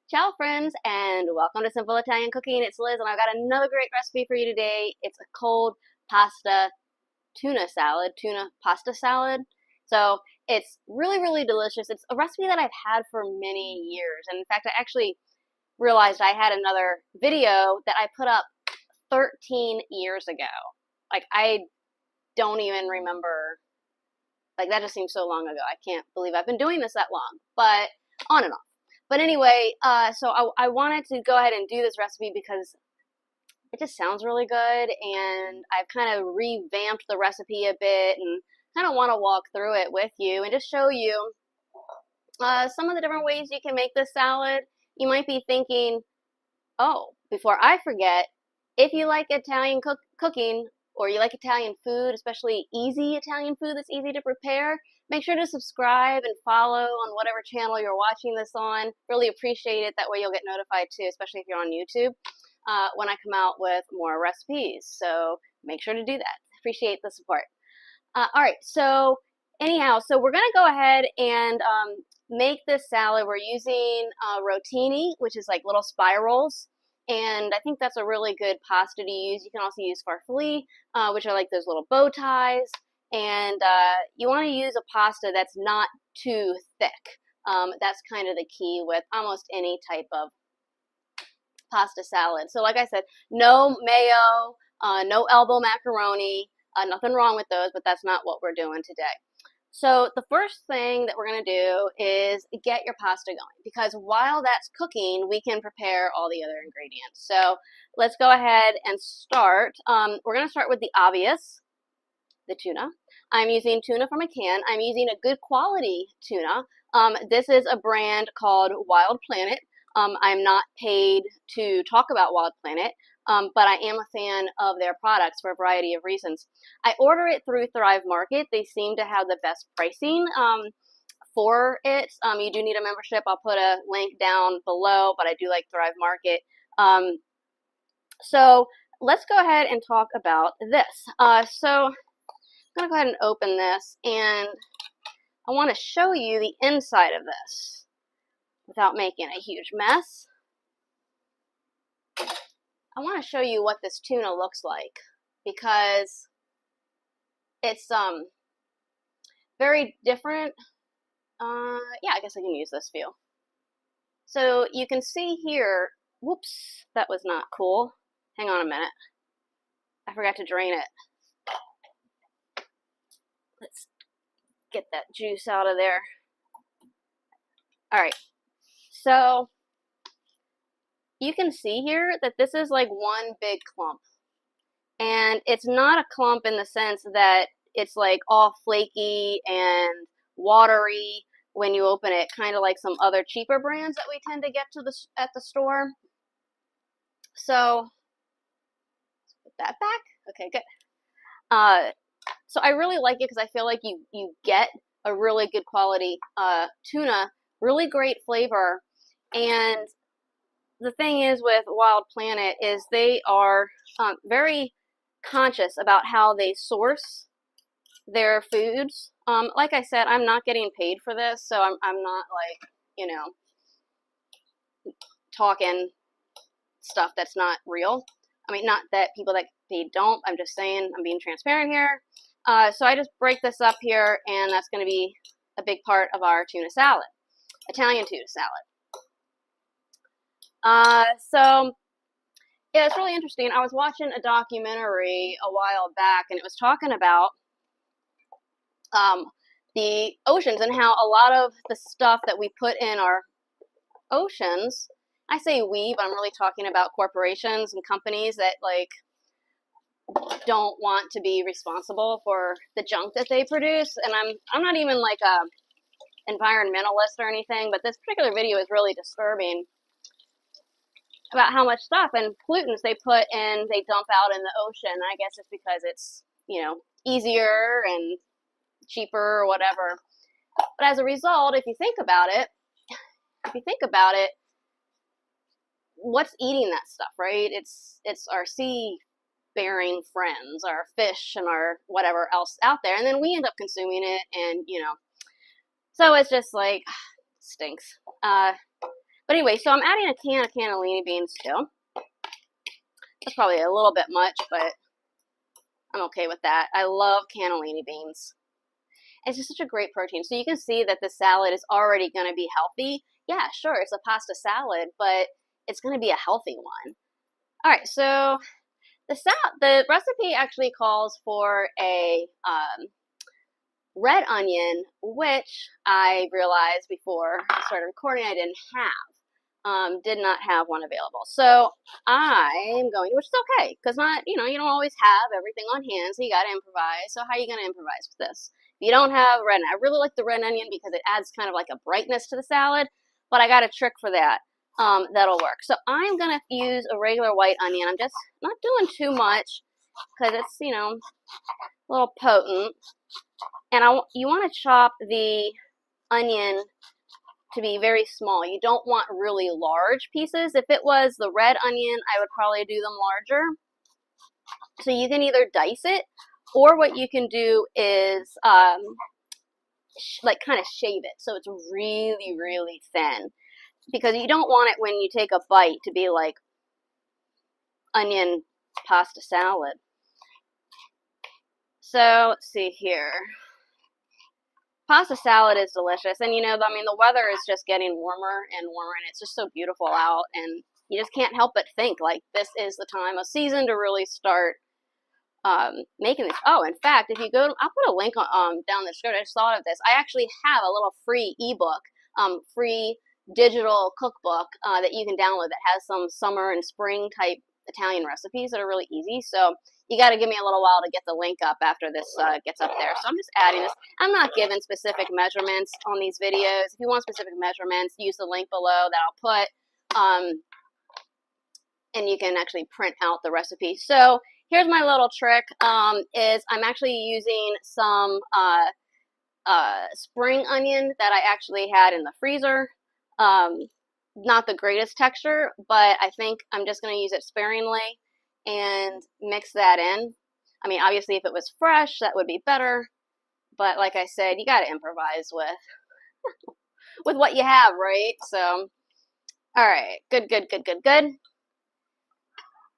Ciao friends and welcome to Simple Italian Cooking. It's Liz and I've got another great recipe for you today. It's a cold pasta tuna salad, tuna pasta salad. So it's really delicious. It's a recipe that I've had for many years. And in fact, I actually realized I had another video that I put up 13 years ago. Like I don't even remember, like that just seems so long ago. I can't believe I've been doing this that long, but on and off. But anyway, so I wanted to go ahead and do this recipe because it just sounds really good, and I've kind of revamped the recipe a bit and kind of want to walk through it with you and just show you some of the different ways you can make this salad. You might be thinking, oh, before I forget, if you like Italian cooking or you like Italian food, especially easy Italian food that's easy to prepare, make sure to subscribe and follow on whatever channel you're watching this on. Really appreciate it. That way you'll get notified too, especially if you're on YouTube, when I come out with more recipes. So make sure to do that. Appreciate the support. All right, so anyhow, so we're going to go ahead and make this salad. We're using rotini, which is like little spirals. And I think that's a really good pasta to use. You can also use farfalle, which are like those little bow ties. And you want to use a pasta that's not too thick. That's kind of the key with almost any type of pasta salad. So like I said, no mayo, no elbow macaroni, nothing wrong with those, but that's not what we're doing today. So the first thing that we're going to do is get your pasta going, because while that's cooking, we can prepare all the other ingredients. So let's go ahead and start. We're going to start with the obvious, the tuna. I'm using tuna from a can. I'm using a good quality tuna. This is a brand called Wild Planet. I'm not paid to talk about Wild Planet, but I am a fan of their products for a variety of reasons. I order it through Thrive Market. They seem to have the best pricing for it. You do need a membership. I'll put a link down below, but I do like Thrive Market. So let's go ahead and talk about this. So I'm going to go ahead and open this, and I want to show you the inside of this without making a huge mess. I want to show you what this tuna looks like, because it's very different. Yeah, I guess I can use this view. So you can see here, whoops, that was not cool. Hang on a minute. I forgot to drain it. Let's get that juice out of there. All right. So you can see here that this is like one big clump. And it's not a clump in the sense that it's like all flaky and watery when you open it, kind of like some other cheaper brands that we tend to get at the store. So put that back. Okay, good. So I really like it because I feel like you get a really good quality tuna, really great flavor. And the thing is with Wild Planet is they are very conscious about how they source their foods. Like I said, I'm not getting paid for this, so I'm not like, you know, talking stuff that's not real. I mean, not that people that get paid don't. I'm just saying I'm being transparent here. So I just break this up here, and that's going to be a big part of our tuna salad, Italian tuna salad. So yeah, it's really interesting. I was watching a documentary a while back, and it was talking about the oceans and how a lot of the stuff that we put in our oceans, I say we, but I'm really talking about corporations and companies that like don't want to be responsible for the junk that they produce. And I'm not even like a environmentalist or anything, but this particular video is really disturbing about how much stuff and pollutants they put in, they dump out in the ocean. I guess it's because it's, you know, easier and cheaper or whatever. But as a result, if you think about it, what's eating that stuff, right? It's our sea-bearing friends, our fish and our whatever else out there, and then we end up consuming it, and you know, so it's just like stinks. But anyway, so I'm adding a can of cannellini beans too. That's probably a little bit much, but I'm okay with that. I love cannellini beans. It's just such a great protein. So you can see that the salad is already going to be healthy. Yeah, sure, it's a pasta salad, but it's going to be a healthy one. All right, so the recipe actually calls for a red onion, which I realized before I started recording I didn't have. Did not have one available. So I'm going to, which is okay, because you don't always have everything on hand, so you got to improvise. So how are you going to improvise with this? If you don't have red, I really like the red onion because it adds kind of like a brightness to the salad, but I got a trick for that. That'll work. So I'm going to use a regular white onion. I'm just not doing too much because it's, a little potent. And you want to chop the onion to be very small. You don't want really large pieces. If it was the red onion, I would probably do them larger. So you can either dice it, or what you can do is like kind of shave it so it's really, really thin. Because you don't want it when you take a bite to be like onion pasta salad. So let's see here. Pasta salad is delicious, and the weather is just getting warmer and warmer, and it's just so beautiful out, and you just can't help but think like this is the time of season to really start making this. Oh, in fact, if you go, I'll put a link down the description. I just thought of this. I actually have a little free ebook, free digital cookbook that you can download that has some summer and spring type Italian recipes that are really easy. So you got to give me a little while to get the link up after this gets up there. So I'm just adding this. I'm not giving specific measurements on these videos. If you want specific measurements, use the link below that I'll put, and you can actually print out the recipe. So here's my little trick, is I'm actually using some spring onion that I actually had in the freezer. Not the greatest texture, but I think I'm just going to use it sparingly and mix that in. I mean, obviously, if it was fresh, that would be better. But like I said, you got to improvise with what you have, right? So, all right, good.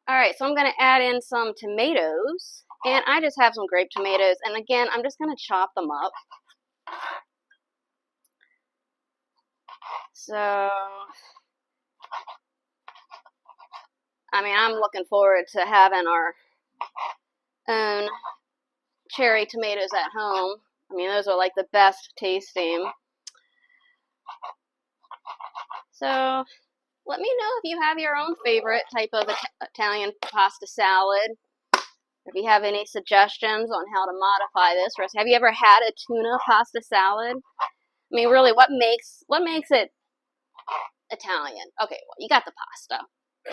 All right, so I'm going to add in some tomatoes, and I just have some grape tomatoes. And again, I'm just going to chop them up. So, I mean, I'm looking forward to having our own cherry tomatoes at home. I mean, those are like the best tasting. So, let me know if you have your own favorite type of Italian pasta salad. If you have any suggestions on how to modify this recipe. Have you ever had a tuna pasta salad? I mean, really, what makes it Italian? Okay, well, you got the pasta.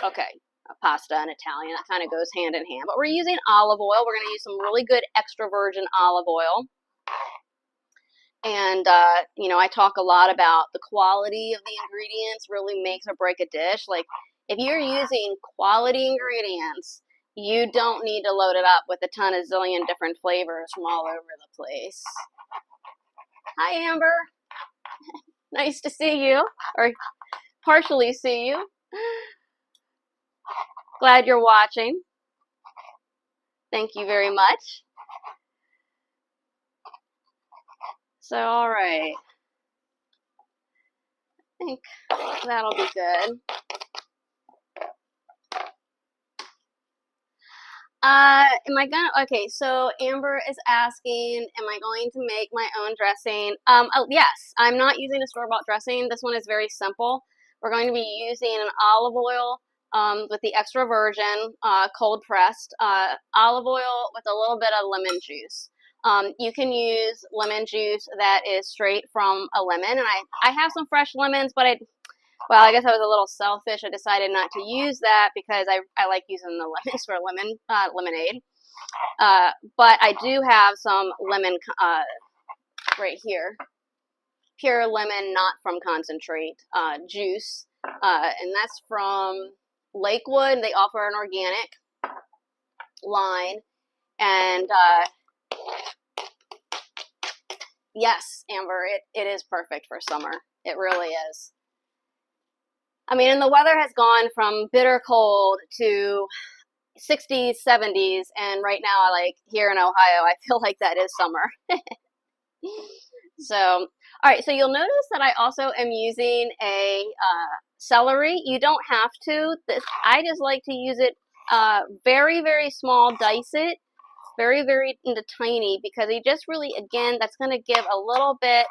Okay, pasta and Italian, that kind of goes hand in hand. But we're using olive oil. We're going to use some really good extra virgin olive oil. And, I talk a lot about the quality of the ingredients really makes or break a dish. Like, if you're using quality ingredients, you don't need to load it up with a ton of zillion different flavors from all over the place. Hi, Amber. Nice to see you, or partially see you. Glad you're watching. Thank you very much. So, all right. I think that'll be good. Okay, so Amber is asking, am I going to make my own dressing? Oh, yes, I'm not using a store-bought dressing. This one is very simple. We're going to be using an olive oil with the extra virgin, cold pressed, olive oil with a little bit of lemon juice. You can use lemon juice that is straight from a lemon, and I have some fresh lemons, but well, I guess I was a little selfish. I decided not to use that because I like using the lemons for lemonade. But I do have some lemon right here. Pure lemon, not from concentrate, juice. And that's from Lakewood. They offer an organic line. And yes, Amber, it is perfect for summer. It really is. I mean, and the weather has gone from bitter cold to 60s, 70s, and right now, like here in Ohio, I feel like that is summer. So, all right, so you'll notice that I also am using a celery. You don't have to. I just like to use it very, very small, dice it, very, very into tiny, because it just really, again, that's going to give a little bit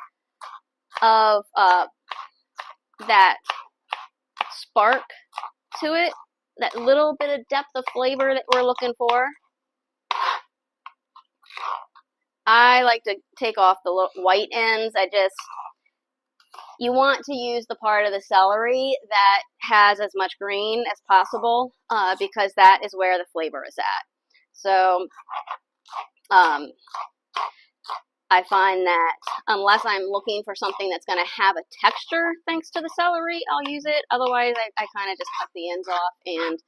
of that spark to it, that little bit of depth of flavor that we're looking for. I like to take off the white ends. You want to use the part of the celery that has as much green as possible, because that is where the flavor is at. So I find that unless I'm looking for something that's going to have a texture thanks to the celery, I'll use it. Otherwise, I kind of just cut the ends off and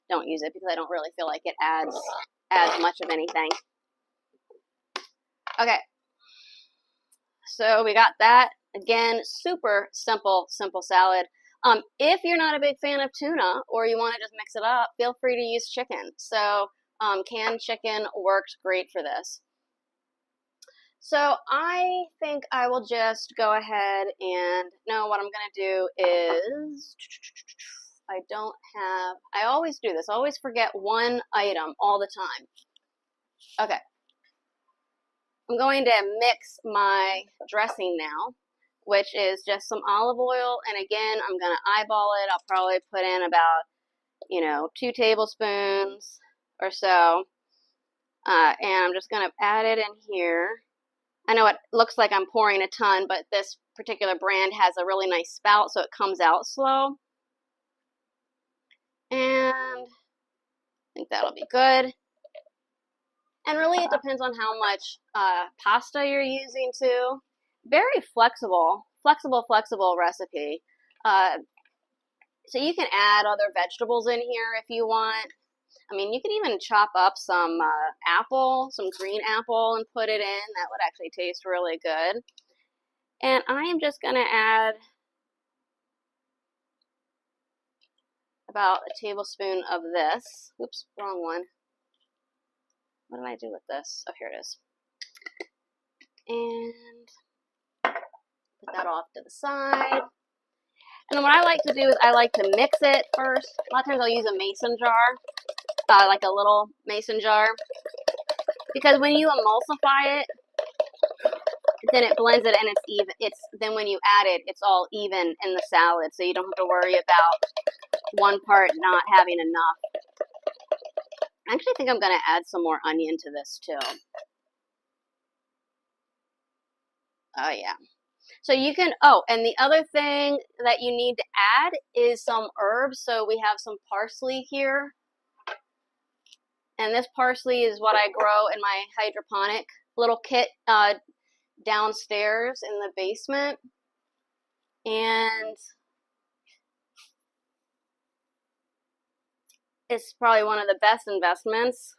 don't use it because I don't really feel like it adds much of anything. Okay, so we got that. Again, super simple salad. If you're not a big fan of tuna or you want to just mix it up, feel free to use chicken. So canned chicken works great for this. So I think I will just go ahead and, no, what I'm going to do is, I always do this, I always forget one item all the time. Okay. I'm going to mix my dressing now, which is just some olive oil, and again, I'm going to eyeball it. I'll probably put in about, 2 tablespoons or so, and I'm just going to add it in here. I know it looks like I'm pouring a ton, but this particular brand has a really nice spout, so it comes out slow. And I think that'll be good. And really, it depends on how much pasta you're using, too. Very flexible recipe. So you can add other vegetables in here if you want. I mean, you can even chop up some apple, some green apple, and put it in. That would actually taste really good. And I am just going to add about a tablespoon of this. Oops, wrong one. What did I do with this? Oh, here it is. And put that off to the side. And then what I like to do is I like to mix it first. A lot of times I'll use a mason jar, like a little mason jar. Because when you emulsify it, then it blends it and it's even. Then when you add it, it's all even in the salad, so you don't have to worry about one part not having enough. I actually think I'm going to add some more onion to this too. Oh yeah. So you can, and the other thing that you need to add is some herbs. So we have some parsley here. And this parsley is what I grow in my hydroponic little kit downstairs in the basement. And it's probably one of the best investments.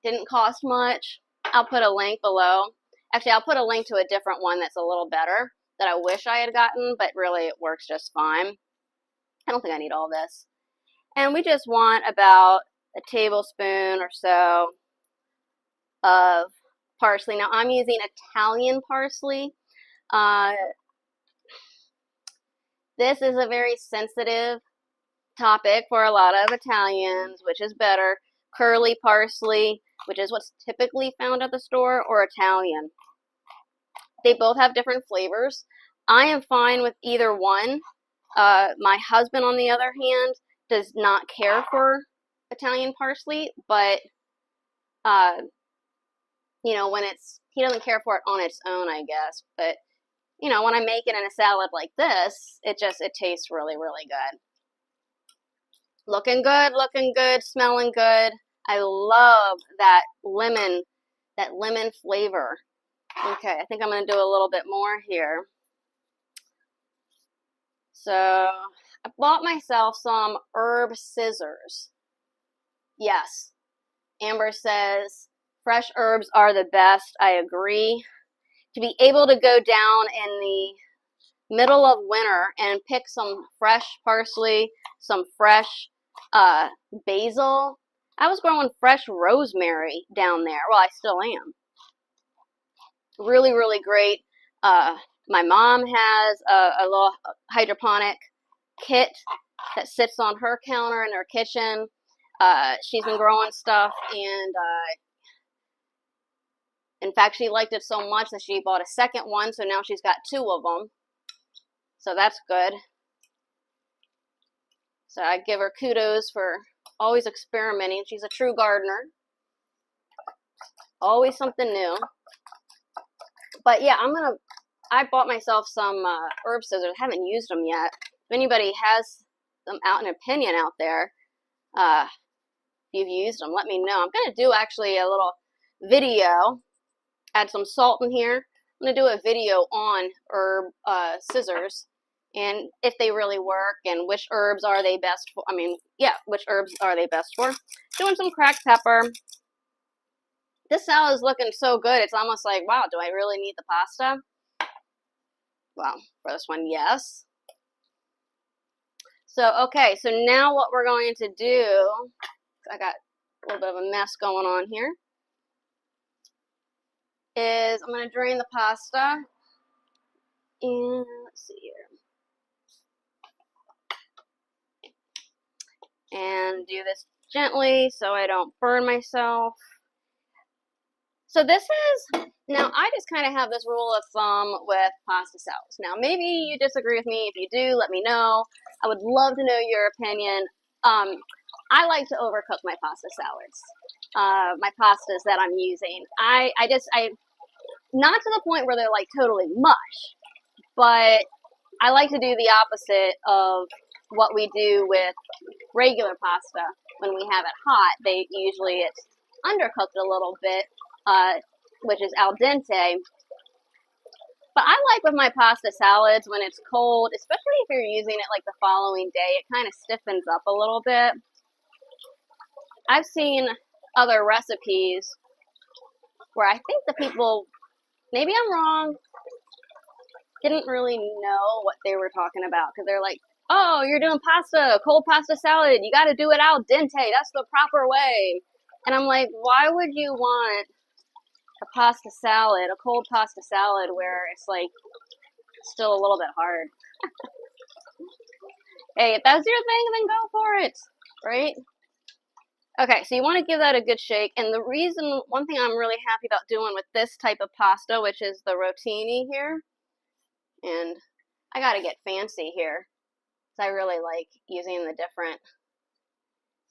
Didn't cost much. I'll put a link below. Actually, I'll put a link to a different one that's a little better that I wish I had gotten, but really it works just fine. I don't think I need all this. And we just want about a tablespoon or so of parsley. Now I'm using Italian parsley. This is a very sensitive topic for a lot of Italians, which is better. Curly parsley, which is what's typically found at the store, or Italian. They both have different flavors. I am fine with either one. My husband, on the other hand, does not care for Italian parsley, but when he doesn't care for it on its own, I guess. But when I make it in a salad like this, it tastes really, really good. Looking good, smelling good. I love that lemon flavor. Okay, I think I'm going to do a little bit more here. So I bought myself some herb scissors. Yes, Amber says fresh herbs are the best. I agree. To be able to go down in middle of winter and pick some fresh parsley, some fresh basil. I was growing fresh rosemary down there. Well, I still am. Really, really great. My mom has a little hydroponic kit that sits on her counter in her kitchen. She's been growing stuff, and in fact, she liked it so much that she bought a second one, so now she's got 2 of them. So that's good. So I give her kudos for always experimenting. She's a true gardener. Always something new. But yeah, I bought myself some herb scissors. I haven't used them yet. If anybody has them out, an opinion out there, if you've used them, let me know. I'm going to do actually a little video. Add some salt in here. I'm going to do a video on herb scissors and if they really work and which herbs are they best for. Which herbs are they best for. Doing some cracked pepper. This salad is looking so good. It's almost like, wow, do I really need the pasta? Well, for this one, yes. So, okay, so now what we're going to do, I got a little bit of a mess going on here, is I'm going to drain the pasta. And let's see here. And do this gently so I don't burn myself. So this is, now I just kind of have this rule of thumb with pasta salads. Now maybe you disagree with me. If you do, let me know. I would love to know your opinion. I like to overcook my pasta salads, my pastas that I'm using. I not to the point where they're like totally mush, but I like to do the opposite of what we do with regular pasta. When we have it hot, it's undercooked a little bit, which is al dente. But I like with my pasta salads when it's cold, especially if you're using it like the following day, it kind of stiffens up a little bit. I've seen other recipes where I think the people, maybe I'm wrong, didn't really know what they were talking about because they're like, oh, you're doing pasta, cold pasta salad, you got to do it al dente, that's the proper way. And I'm like, why would you want a pasta salad, a cold pasta salad, where it's like still a little bit hard? Hey, if that's your thing, then go for it, right? Okay, so you want to give that a good shake. And the reason, one thing I'm really happy about doing with this type of pasta, which is the rotini here, and I got to get fancy here, because I really like using the different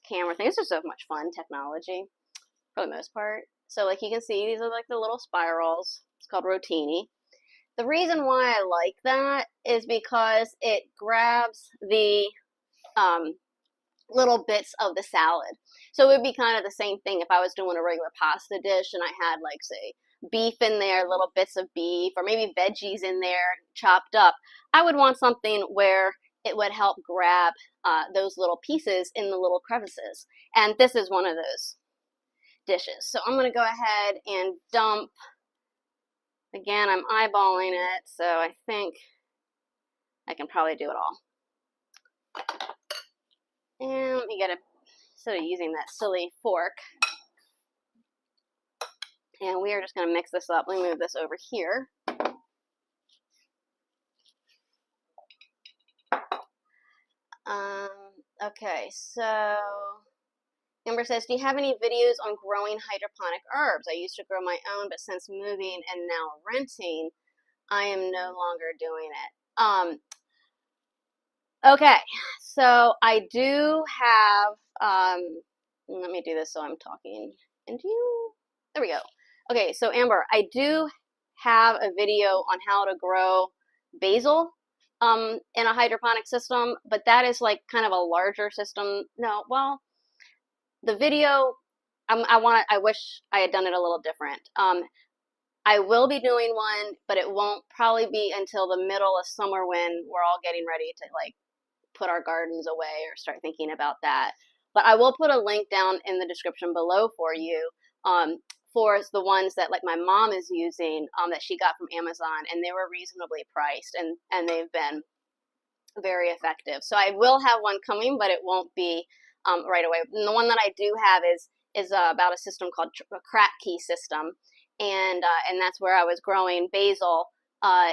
camera things. It's just so much fun, technology, for the most part. So like you can see, these are like the little spirals. It's called rotini. The reason why I like that is because it grabs the little bits of the salad. So it would be kind of the same thing if I was doing a regular pasta dish and I had like, say, beef in there, little bits of beef, or maybe veggies in there chopped up. I would want something where it would help grab those little pieces in the little crevices. And this is one of those dishes. So I'm going to go ahead and dump. Again, I'm eyeballing it, so I think I can probably do it all. And let me get instead of using that silly fork. And we are just going to mix this up. Let me move this over here. Okay, so Amber says, do you have any videos on growing hydroponic herbs? I used to grow my own, but since moving and now renting, I am no longer doing it. Okay, so I do have, let me do this so I'm talking into you. There we go. Okay, so Amber, I do have a video on how to grow basil in a hydroponic system, but that is like kind of a larger system. No, well, the video, I wish I had done it a little different. I will be doing one, but it won't probably be until the middle of summer when we're all getting ready to like put our gardens away or start thinking about that. But I will put a link down in the description below for you for the ones that like my mom is using that she got from Amazon, and they were reasonably priced, and they've been very effective. So I will have one coming, but it won't be right away. And the one that I do have is about a system called a crack key system, and that's where I was growing basil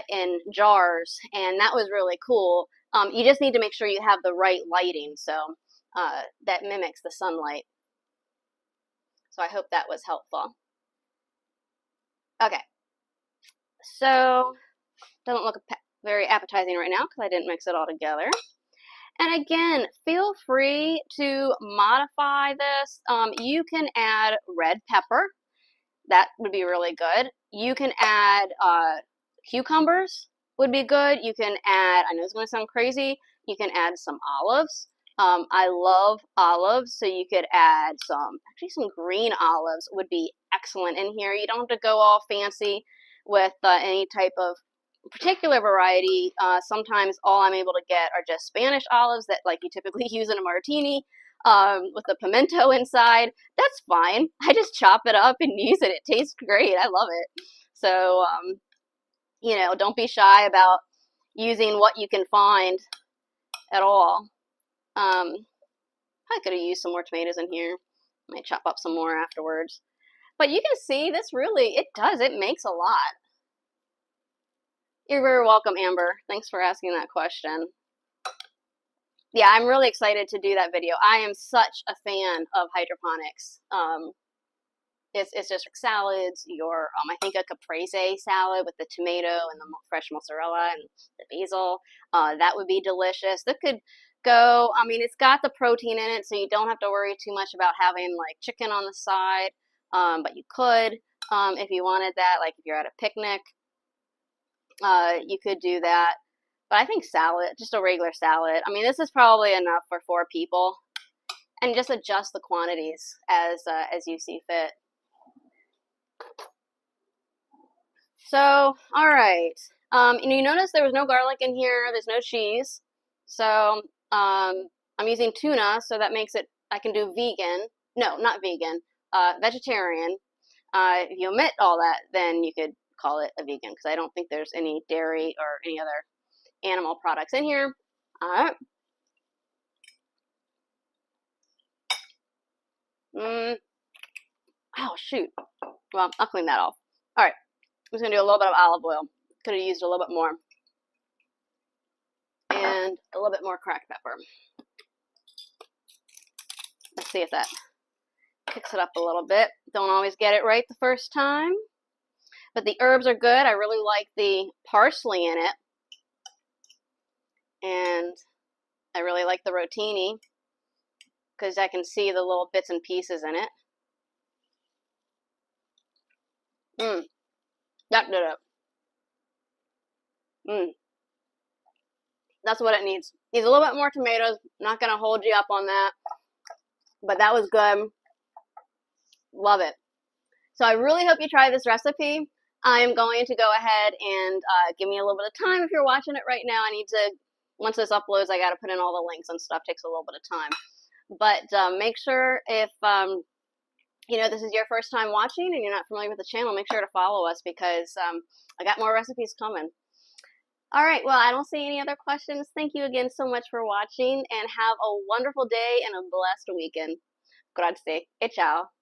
in jars, and that was really cool. You just need to make sure you have the right lighting, so that mimics the sunlight. So I hope that was helpful. Okay, so doesn't look very appetizing right now because I didn't mix it all together. And again, feel free to modify this. You can add red pepper. That would be really good. You can add cucumbers would be good. You can add, I know it's going to sound crazy, you can add some olives. I love olives, so you could add some green olives would be excellent in here. You don't have to go all fancy with any type of particular variety. Sometimes all I'm able to get are just Spanish olives that like you typically use in a martini with the pimento inside. That's fine. I just chop it up and use it. It tastes great. I love it. So, you know, don't be shy about using what you can find at all. I could have used some more tomatoes in here. Might chop up some more afterwards. But you can see this really, it makes a lot. You're very welcome, Amber. Thanks for asking that question. Yeah, I'm really excited to do that video. I am such a fan of hydroponics. It's just salads, I think a caprese salad with the tomato and the fresh mozzarella and the basil. That would be delicious. That could go, I mean, it's got the protein in it, so you don't have to worry too much about having like chicken on the side. But you could, if you wanted that, like if you're at a picnic, you could do that. But I think salad, just a regular salad. I mean, this is probably enough for 4 people, and just adjust the quantities as you see fit. So, all right. And you notice there was no garlic in here. There's no cheese. So I'm using tuna, so that makes it. I can do vegan. No, not vegan. Vegetarian. If you omit all that, then you could call it a vegan, because I don't think there's any dairy or any other animal products in here. All right. Oh, shoot. Well, I'll clean that off. All right. I'm just going to do a little bit of olive oil. Could have used a little bit more. And a little bit more cracked pepper. Let's see if that kicks it up a little bit. Don't always get it right the first time. But the herbs are good. I really like the parsley in it. And I really like the rotini, because I can see the little bits and pieces in it. That did it. That's what it needs. Needs a little bit more tomatoes. Not going to hold you up on that. But that was good. Love it. So I really hope you try this recipe. I'm going to go ahead and give me a little bit of time if you're watching it right now. I need to, once this uploads, I got to put in all the links and stuff. Takes a little bit of time. But make sure if you know, this is your first time watching and you're not familiar with the channel, make sure to follow us, because I got more recipes coming. All right, well, I don't see any other questions. Thank you again so much for watching, and have a wonderful day and a blessed weekend. Grazie e ciao.